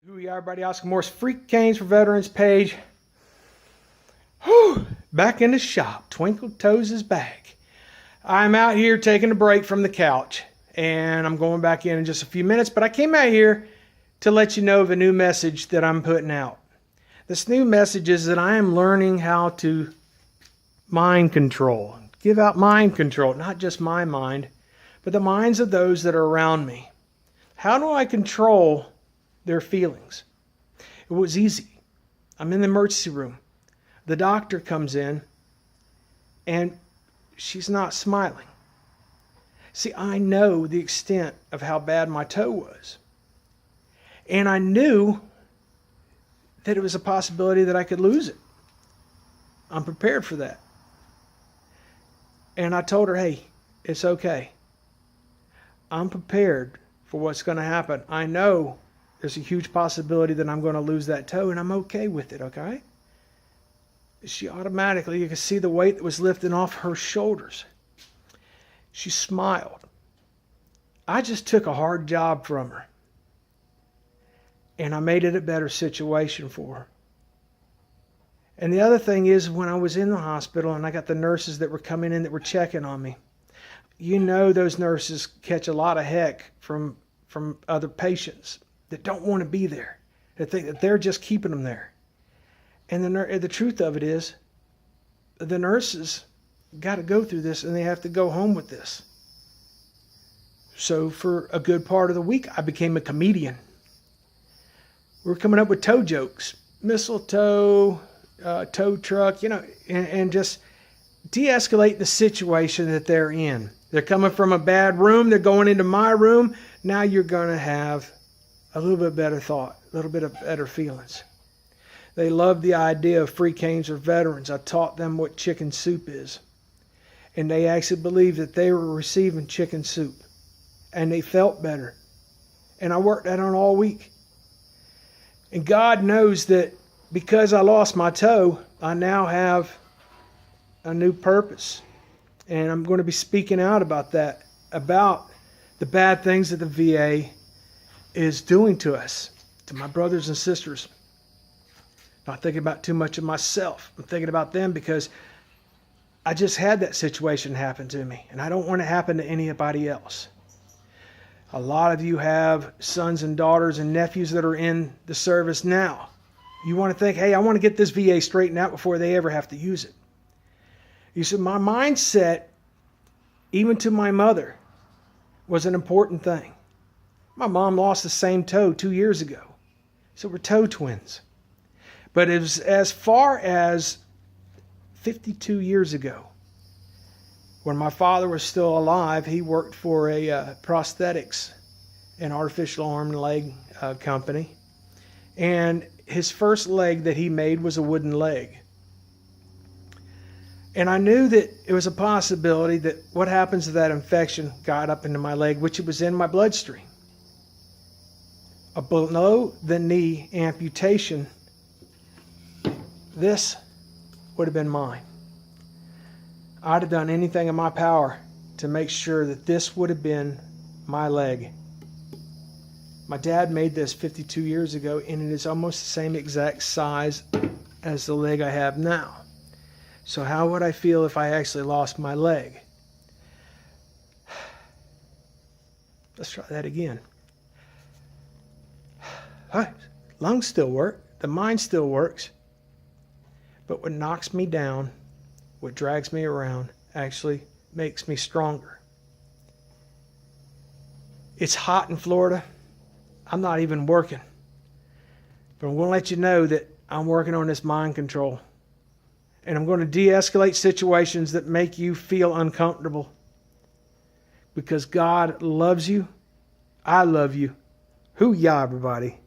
Who you are, everybody? Oscar Morse, Freak Canes for Veterans page. Whew, back in the shop. Twinkle Toes is back. I'm out here taking a break from the couch, and I'm going back in just a few minutes, but I came out here to let you know of a new message that I'm putting out. This new message is that I am learning how to mind control. Give out mind control, not just my mind, but the minds of those that are around me. How do I control their feelings? It was easy. I'm in the emergency room. The doctor comes in and she's not smiling. See, I know the extent of how bad my toe was. And I knew that it was a possibility that I could lose it. I'm prepared for that. And I told her, hey, it's okay. I'm prepared for what's going to happen. I know there's a huge possibility that I'm going to lose that toe, and I'm okay with it, okay? She automatically, you could see the weight that was lifting off her shoulders. She smiled. I just took a hard job from her, and I made it a better situation for her. And the other thing is, when I was in the hospital and I got the nurses that were coming in that were checking on me, you know those nurses catch a lot of heck from other patients that don't want to be there, that think that they're just keeping them there. And the truth of it is, the nurses got to go through this and they have to go home with this. So for a good part of the week, I became a comedian. We're coming up with toe jokes, mistletoe, tow truck, and just de-escalate the situation that they're in. They're coming from a bad room. They're going into my room. Now you're going to have a little bit better thought, a little bit of better feelings. They love the idea of Free Canes for Veterans. I taught them what chicken soup is. And they actually believed that they were receiving chicken soup. And they felt better. And I worked that on all week. And God knows that because I lost my toe, I now have a new purpose. And I'm going to be speaking out about that, about the bad things that the VA is doing to us, to my brothers and sisters. Not thinking about too much of myself. I'm thinking about them because I just had that situation happen to me, and I don't want it to happen to anybody else. A lot of you have sons and daughters and nephews that are in the service now. You want to think, hey, I want to get this VA straightened out before they ever have to use it. You see, my mindset, even to my mother, was an important thing. My mom lost the same toe 2 years ago. So we're toe twins. But it was as far as 52 years ago, when my father was still alive, he worked for a prosthetics and artificial arm and leg company. And his first leg that he made was a wooden leg. And I knew that it was a possibility that what happens to that infection got up into my leg, which it was in my bloodstream. A below the knee amputation, this would have been mine. I'd have done anything in my power to make sure that this would have been my leg. My dad made this 52 years ago, and it is almost the same exact size as the leg I have now. So how would I feel if I actually lost my leg? Let's try that again. Lungs still work. The mind still works. But what knocks me down, what drags me around, actually makes me stronger. It's hot in Florida. I'm not even working. But I'm going to let you know that I'm working on this mind control. And I'm going to de-escalate situations that make you feel uncomfortable. Because God loves you. I love you. Hoo-yah, everybody.